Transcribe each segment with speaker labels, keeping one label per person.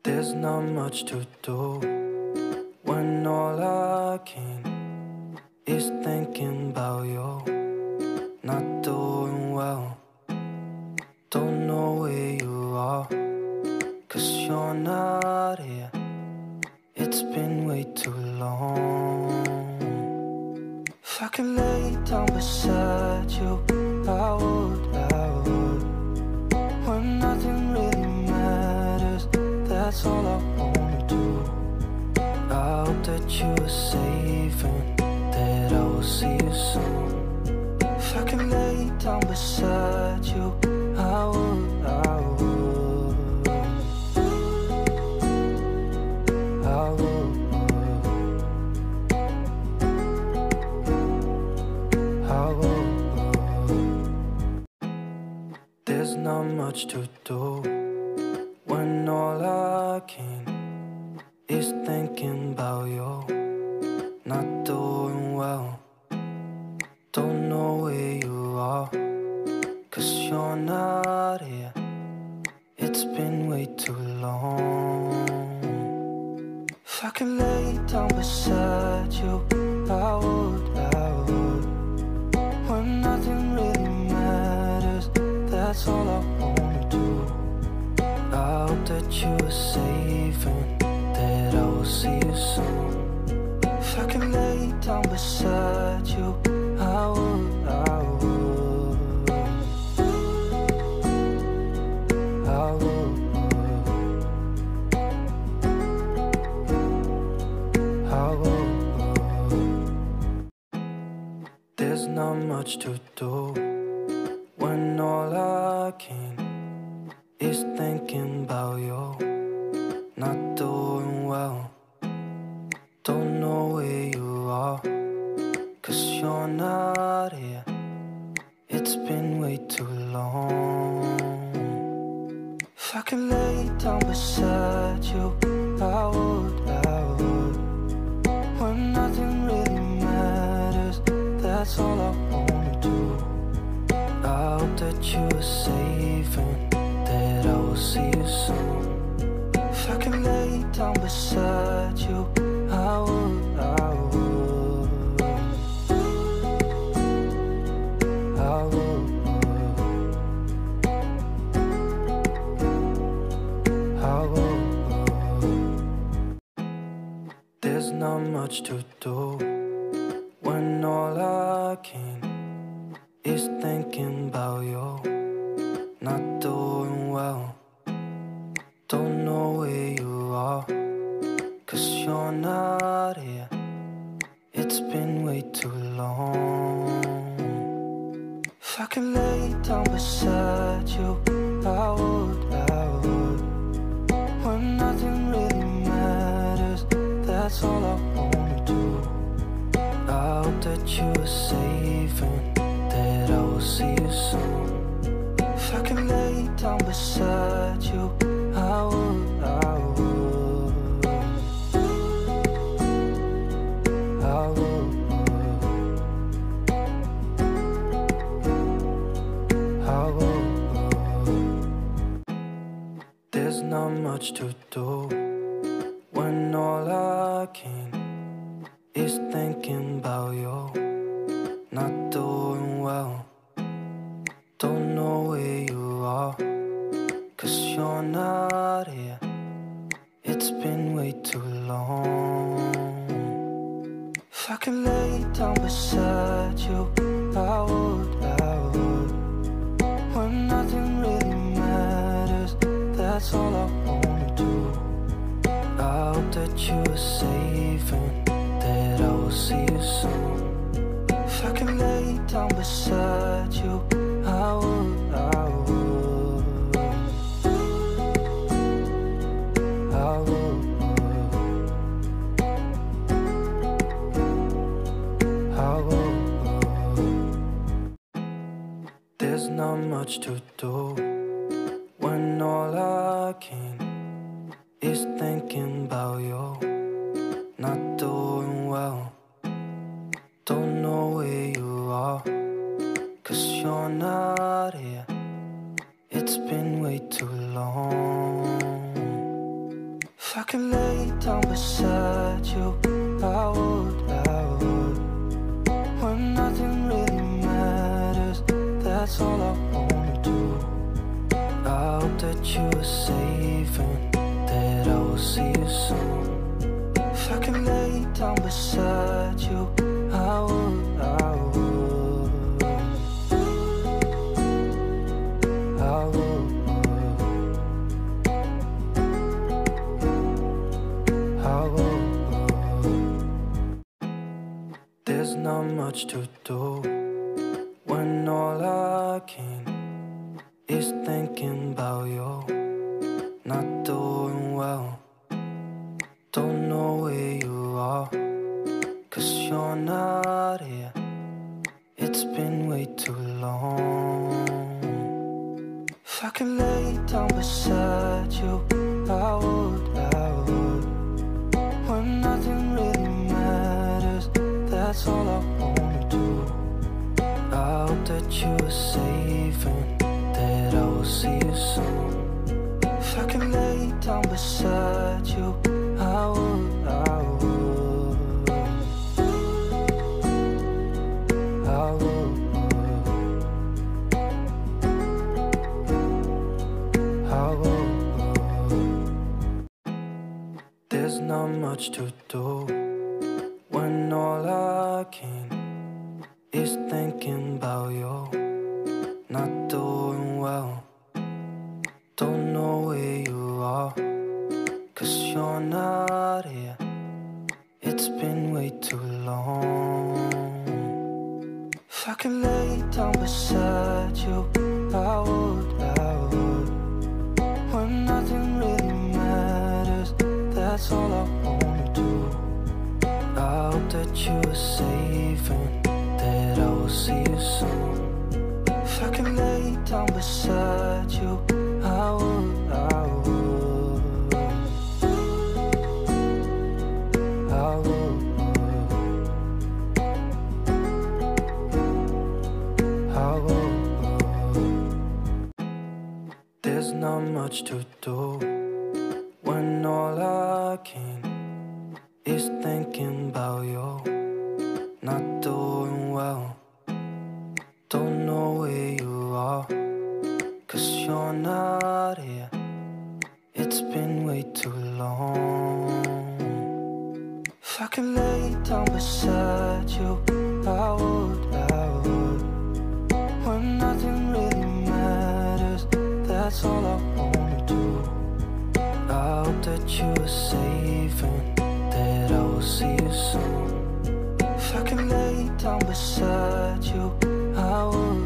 Speaker 1: There's not much to do when all I can is thinking about you. Not doing well, don't know where you are, 'cause you're not here. It's been way too long. If I could lay down beside you, I would. When nothing really matters, that's all I wanna do. I hope that you are safe and that I will see you soon. If I could lay down beside you, I would. There's not much to do when all I can is thinking about you. Not doing well, don't know where you are, 'cause you're not here. It's been way too long. If I could lay down beside you, I would. When nothing really matters, that's all I wanna do. I hope that you are safe and that I will see you soon. If I could lay down beside you, I would. There's not much to do when all I can is thinking about you. Not doing well, don't know where you are, 'cause you're not here. It's been way too long. If I could lay down beside you, I would. When nothing really matters, that's all I wanna do. I hope that you are safe and that I will see you soon. If I could lay down beside you, I would. There's not much to do when all I can is thinking about you. Not doing well, don't know where you are, 'cause you're not here. It's been way too long. If I could lay down beside you, I would. When nothing really matters, that's all I wanna do. I hope that you are safe and that I will see you soon. If I could lay down beside you, I would. There's not much to do when all I can is thinking about you. Not doing well, don't know where you are, 'cause you're not here. It's been way too long. If I could lay down beside you, I would. When nothing really matters, that's all I wanna do. I hope that you are safe and that I will see you soon. If I could lay down beside you, I would. There's not much to do when all I can is thinking about you. Not doing well, don't know where you are, 'cause you're not here. It's been way too long. I can lay down beside you, I would. When nothing really matters, that's all I wanna do. I hope that you are safe and that I will see you soon. If I can lay down beside you, I would. There's not much to do when all I can is thinking about you. Not doing well, don't know where you are, 'cause you're not here. It's been way too long. If I can lay down beside you, I would. When nothing really matters, that's all I wanna do. I hope that you are safe and that I will see you soon. If I can lay down beside you, I would. There's not much to do when all I can is thinking about you. Not doing well, don't know where you are, 'cause you're not here. It's been way too long. If I can lay down beside you, I would. When nothing really matters, that's all I wanna do. I hope that you are safe and that I will see you soon. If I can lay down beside you, I would. There's not much to do when all I can is thinking about you. Not doing well, don't know where you are, 'cause you're not here. It's been way too long. If I can lay down beside you, I would. When nothing really matters, that's all I wanna do. I hope that you are safe and that I will see you soon. If I can lay down beside you, I would.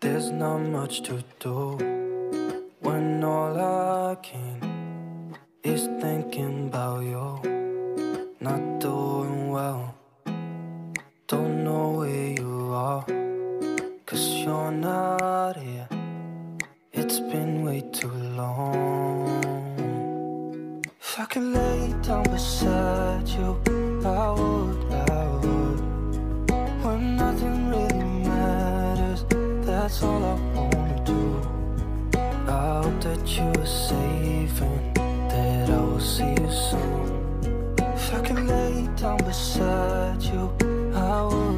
Speaker 1: There's not much to do when all I can is thinking about you. Not doing well, don't know where you are, 'cause you're not here. It's been way too long. If I can lay down beside you, I would. When nothing really matters, that's all I wanna do. I hope that you are safe and that I will see you soon. If I can lay down beside you, I would.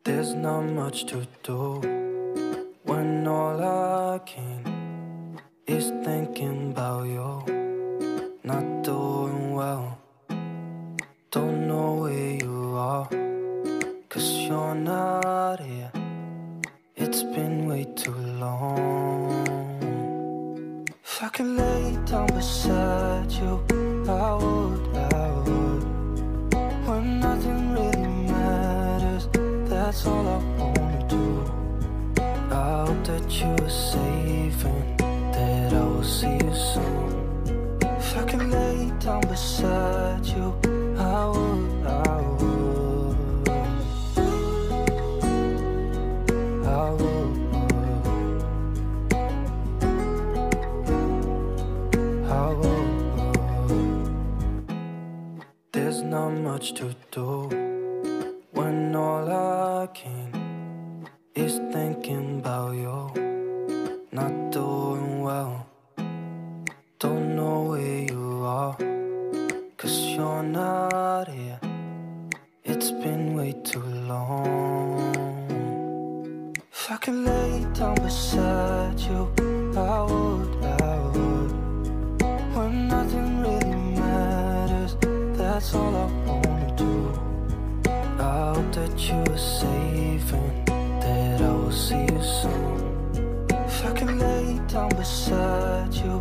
Speaker 1: There's not much to do when all I can is thinking about you. Not doing well, don't know where you are, 'cause you're not here. It's been way too long. If I can lay down beside you, I would. When nothing really matters, that's all I wanna do. I hope that you are safe and that I will see you soon. If I can lay down beside you, I There's not much to do when all I can is thinking about you. Not doing well, don't know where you are, 'cause you're not here. It's been way too long. If I could lay down beside you, I would. When nothing really matters, that's all I wanna do. I hope that you are safe and that I will see you soon. If I could lay down beside you,